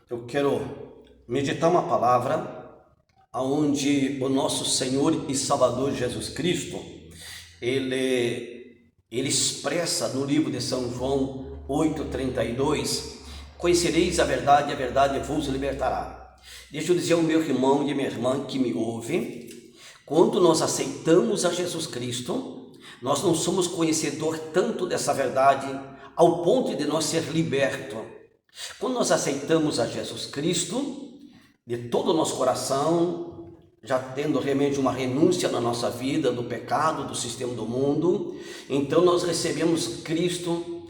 Eu quero meditar uma palavra onde o nosso Senhor e Salvador Jesus Cristo, ele expressa no livro de São João 8,32: conhecereis a verdade vos libertará. Deixa eu dizer ao meu irmão e minha irmã que me ouve, quando nós aceitamos a Jesus Cristo, nós não somos conhecedor tanto dessa verdade ao ponto de nós ser liberto. Quando nós aceitamos a Jesus Cristo de todo o nosso coração, já tendo realmente uma renúncia na nossa vida do pecado, do sistema do mundo, então nós recebemos Cristo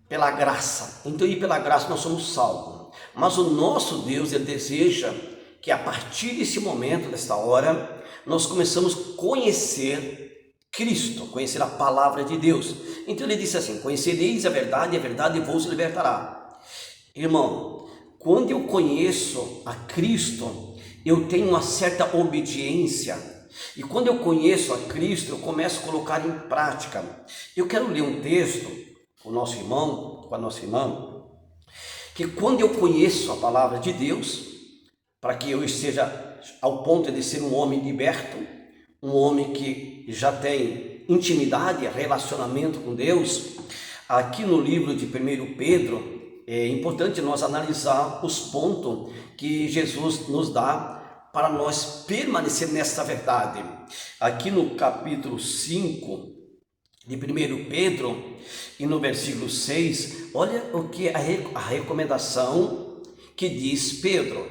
pela graça. Então, e pela graça nós somos salvos. Mas o nosso Deus, Ele deseja que a partir desse momento, desta hora, nós começamos a conhecer Cristo, conhecer a palavra de Deus. Então Ele disse assim: conhecereis a verdade vos libertará. Irmão, quando eu conheço a Cristo, eu tenho uma certa obediência. E quando eu conheço a Cristo, eu começo a colocar em prática. Eu quero ler um texto com o nosso irmão, com a nossa irmã, que quando eu conheço a palavra de Deus, para que eu esteja ao ponto de ser um homem liberto, um homem que já tem intimidade, relacionamento com Deus, aqui no livro de 1 Pedro, é importante nós analisar os pontos que Jesus nos dá para nós permanecer nessa verdade. Aqui no capítulo 5 de 1 Pedro e no versículo 6, olha o que a recomendação que diz Pedro.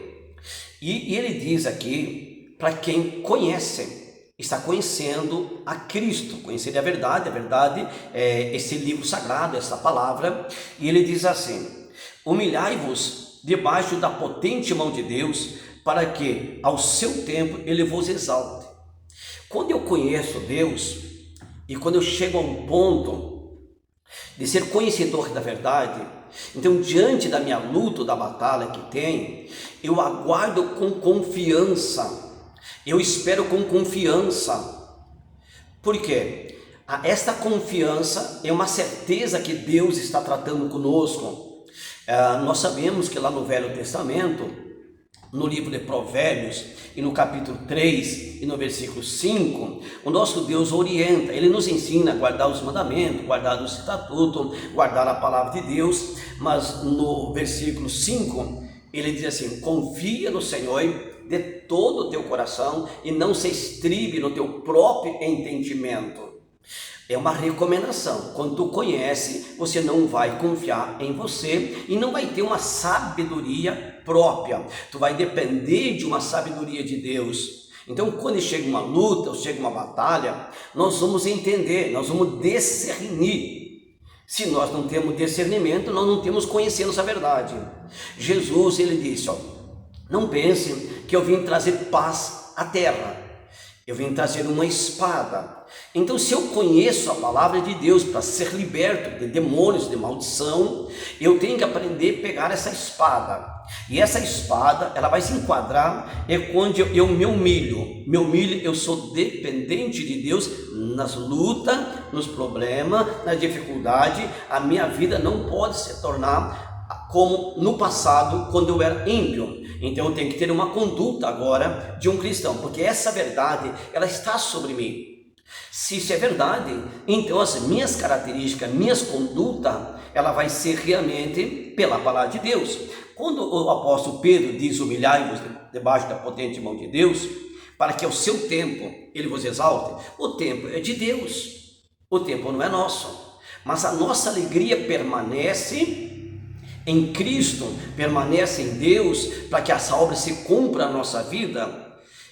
E ele diz aqui para quem conhece, está conhecendo a Cristo, conhecer a verdade é esse livro sagrado, essa palavra, e ele diz assim: humilhai-vos debaixo da potente mão de Deus, para que ao seu tempo Ele vos exalte. Quando eu conheço Deus, e quando eu chego a um ponto de ser conhecedor da verdade, então diante da minha luta, da batalha que tenho, eu aguardo com confiança, eu espero com confiança. Por quê? Esta confiança é uma certeza que Deus está tratando conosco. Nós sabemos que lá no Velho Testamento, no livro de Provérbios, e no capítulo 3 e no versículo 5, o nosso Deus orienta, Ele nos ensina a guardar os mandamentos, guardar os estatutos, guardar a palavra de Deus, mas no versículo 5, Ele diz assim: confia no Senhor de todo o teu coração e não se estribe no teu próprio entendimento. É uma recomendação. Quando tu conhece, você não vai confiar em você e não vai ter uma sabedoria própria. Tu vai depender de uma sabedoria de Deus. Então, quando chega uma luta, ou chega uma batalha, nós vamos entender, nós vamos discernir. Se nós não temos discernimento, nós não temos conhecendo essa verdade. Jesus, ele disse, não pense que eu vim trazer paz à terra. Eu vim trazer uma espada. Então, se eu conheço a palavra de Deus para ser liberto de demônios, de maldição, eu tenho que aprender a pegar essa espada. E essa espada, ela vai se enquadrar quando eu me humilho. Eu sou dependente de Deus nas lutas, nos problemas, na dificuldade. A minha vida não pode se tornar como no passado, quando eu era ímpio. Então eu tenho que ter uma conduta agora de um cristão, porque essa verdade, ela está sobre mim. Se isso é verdade, então as minhas características, minhas condutas, ela vai ser realmente pela palavra de Deus. Quando o apóstolo Pedro diz: humilhai-vos debaixo da potente mão de Deus, para que ao seu tempo ele vos exalte, o tempo é de Deus, o tempo não é nosso, mas a nossa alegria permanece em Cristo, permanece em Deus, para que essa obra se cumpra na nossa vida.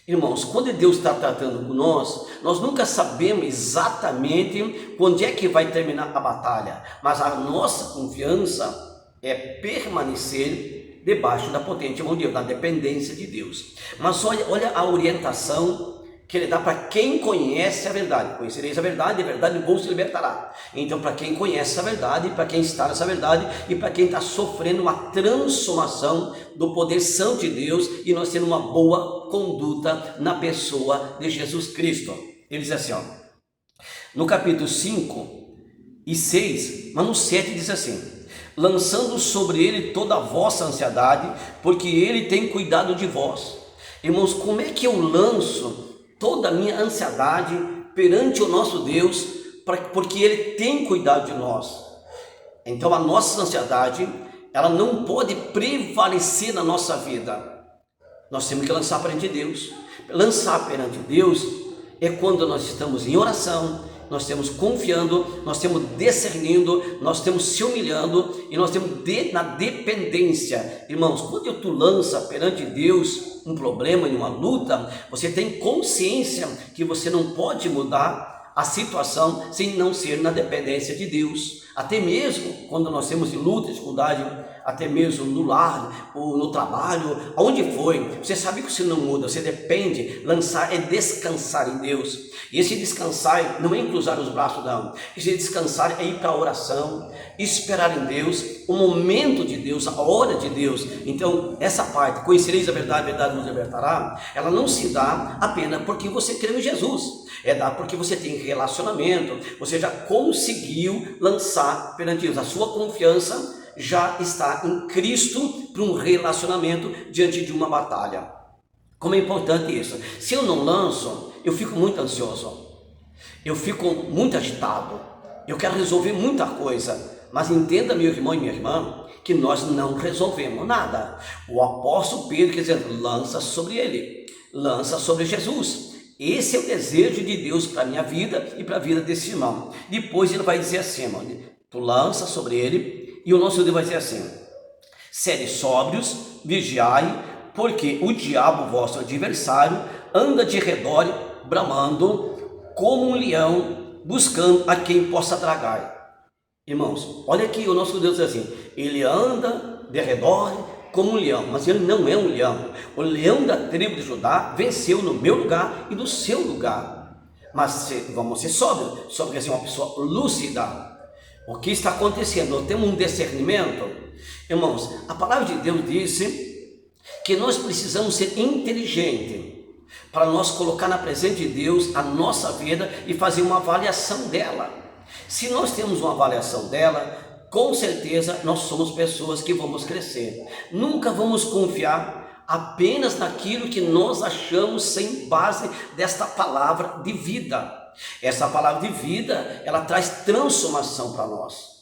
Irmãos, quando Deus está tratando com nós nunca sabemos exatamente quando é que vai terminar a batalha, mas a nossa confiança é permanecer debaixo da potente mão de Deus, na dependência de Deus. Mas olha a orientação que Ele dá para quem conhece a verdade. Conhecereis a verdade vos libertará. Então, para quem conhece a verdade, para quem está nessa verdade e para quem está sofrendo uma transformação do poder santo de Deus e nós tendo uma boa conduta na pessoa de Jesus Cristo. Ele diz assim, no capítulo 5 e 6, mas no 7 diz assim: lançando sobre ele toda a vossa ansiedade, porque ele tem cuidado de vós. Irmãos, como é que eu lanço toda a minha ansiedade perante o nosso Deus, porque ele tem cuidado de nós? Então a nossa ansiedade, ela não pode prevalecer na nossa vida. Nós temos que lançar perante Deus. Lançar perante Deus é quando nós estamos em oração, nós estamos confiando, nós estamos discernindo, nós estamos se humilhando e nós estamos na dependência. Irmãos, quando tu lança perante Deus um problema e uma luta, você tem consciência que você não pode mudar a situação sem não ser na dependência de Deus. Até mesmo quando nós temos luta, dificuldade, até mesmo no lar, ou no trabalho, aonde for, você sabe que você não muda, você depende. Lançar é descansar em Deus. E esse descansar não é cruzar os braços, não. Esse descansar é ir para a oração, esperar em Deus, o momento de Deus, a hora de Deus. Então, essa parte, conhecereis a verdade vos libertará, ela não se dá apenas porque você crê em Jesus. É dar porque você tem relacionamento, você já conseguiu lançar perante Deus. A sua confiança já está em Cristo para um relacionamento diante de uma batalha. Como é importante isso. Se eu não lanço, eu fico muito ansioso, eu fico muito agitado, eu quero resolver muita coisa. Mas entenda, meu irmão e minha irmã, que nós não resolvemos nada. O apóstolo Pedro quer dizer, lança sobre ele, lança sobre Jesus. Esse é o desejo de Deus para a minha vida e para a vida desse irmão. Depois ele vai dizer assim, mano, tu lança sobre ele, e o nosso Deus vai dizer assim, sede sóbrios, vigiai, porque o diabo, vosso adversário, anda de redor, bramando, como um leão, buscando a quem possa tragar. Irmãos, olha aqui, o nosso Deus diz assim, ele anda de redor, como um leão, mas ele não é um leão. O leão da tribo de Judá venceu no meu lugar e no seu lugar. Mas vamos ser sóbrios, sóbrio é uma pessoa lúcida. O que está acontecendo? Nós temos um discernimento. Irmãos, a palavra de Deus disse que nós precisamos ser inteligentes para nós colocar na presença de Deus a nossa vida e fazer uma avaliação dela. Se nós temos uma avaliação dela, com certeza nós somos pessoas que vamos crescer. Nunca vamos confiar apenas naquilo que nós achamos sem base desta palavra de vida. Essa palavra de vida, ela traz transformação para nós.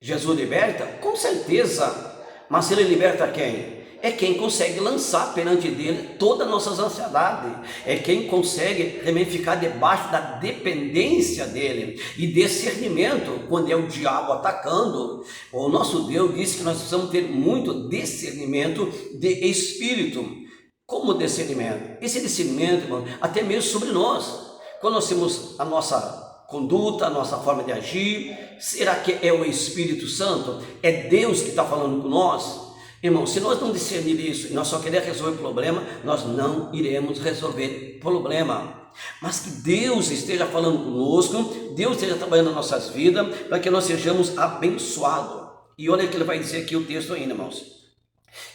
Jesus liberta? Com certeza. Mas ele liberta quem? É quem consegue lançar perante dele todas as nossas ansiedades. É quem consegue também ficar debaixo da dependência dele e discernimento quando é o diabo atacando. O nosso Deus disse que nós precisamos ter muito discernimento de espírito. Como discernimento? Esse discernimento, irmão, até mesmo sobre nós. Quando nós temos a nossa conduta, a nossa forma de agir, será que é o Espírito Santo? É Deus que está falando com nós? Irmão, se nós não discernir isso e nós só queremos resolver o problema, nós não iremos resolver o problema. Mas que Deus esteja falando conosco, Deus esteja trabalhando nas nossas vidas, para que nós sejamos abençoados. E olha o que ele vai dizer aqui o texto ainda, irmãos,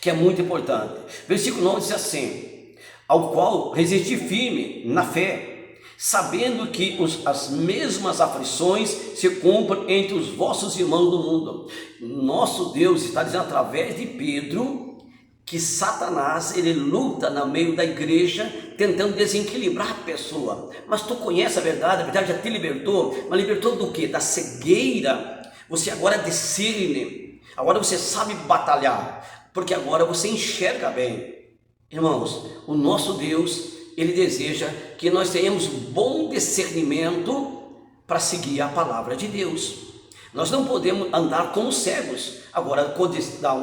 que é muito importante. Versículo 9 diz assim, ao qual resisti firme na fé, sabendo que as mesmas aflições se cumprem entre os vossos irmãos do mundo. Nosso Deus está dizendo através de Pedro que Satanás, ele luta no meio da igreja tentando desequilibrar a pessoa. Mas tu conhece a verdade já te libertou. Mas libertou do que? Da cegueira. Você agora discerne, agora você sabe batalhar, porque agora você enxerga bem. Irmãos, o nosso Deus, ele deseja que nós tenhamos bom discernimento para seguir a palavra de Deus. Nós não podemos andar como cegos. Agora, quando dá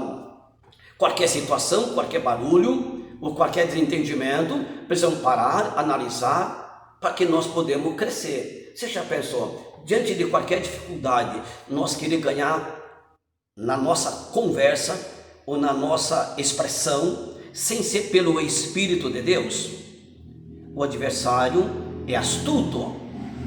qualquer situação, qualquer barulho, ou qualquer desentendimento, precisamos parar, analisar, para que nós podemos crescer. Você já pensou, diante de qualquer dificuldade, nós queremos ganhar na nossa conversa, ou na nossa expressão, sem ser pelo Espírito de Deus? O adversário é astuto,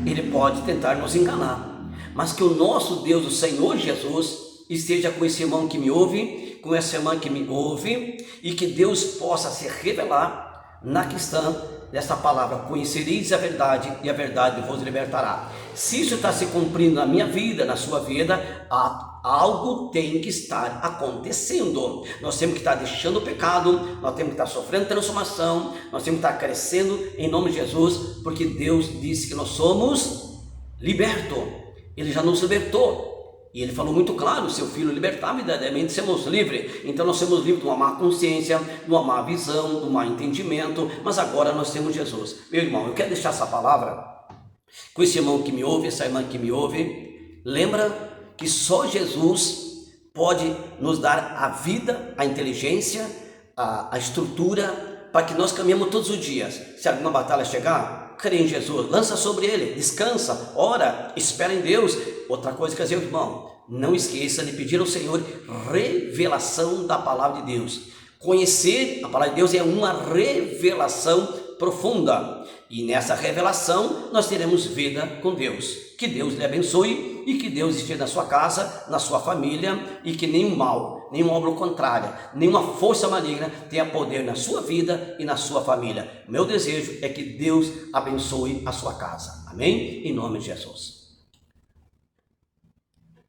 ele pode tentar nos enganar, mas que o nosso Deus, o Senhor Jesus, esteja com esse irmão que me ouve, com essa irmã que me ouve, e que Deus possa se revelar na questão desta palavra, conhecereis a verdade e a verdade vos libertará. Se isso está se cumprindo na minha vida, na sua vida, a algo tem que estar acontecendo. Nós temos que estar deixando o pecado, nós temos que estar sofrendo transformação, nós temos que estar crescendo em nome de Jesus, porque Deus disse que nós somos libertos. Ele já nos libertou. E ele falou muito claro, seu filho libertar, verdadeiramente seremos livres. Então nós somos livres de uma má consciência, de uma má visão, de um mau entendimento, mas agora nós temos Jesus. Meu irmão, eu quero deixar essa palavra com esse irmão que me ouve, essa irmã que me ouve. Lembra que só Jesus pode nos dar a vida, a inteligência, a estrutura, para que nós caminhemos todos os dias. Se alguma batalha chegar, crê em Jesus, lança sobre ele, descansa, ora, espera em Deus. Outra coisa que dizer, irmão, não esqueça de pedir ao Senhor revelação da palavra de Deus. Conhecer a palavra de Deus é uma revelação profunda, e nessa revelação nós teremos vida com Deus. Que Deus lhe abençoe e que Deus esteja na sua casa, na sua família, e que nenhum mal, nenhuma obra contrária, nenhuma força maligna tenha poder na sua vida e na sua família. Meu desejo é que Deus abençoe a sua casa. Amém? Em nome de Jesus.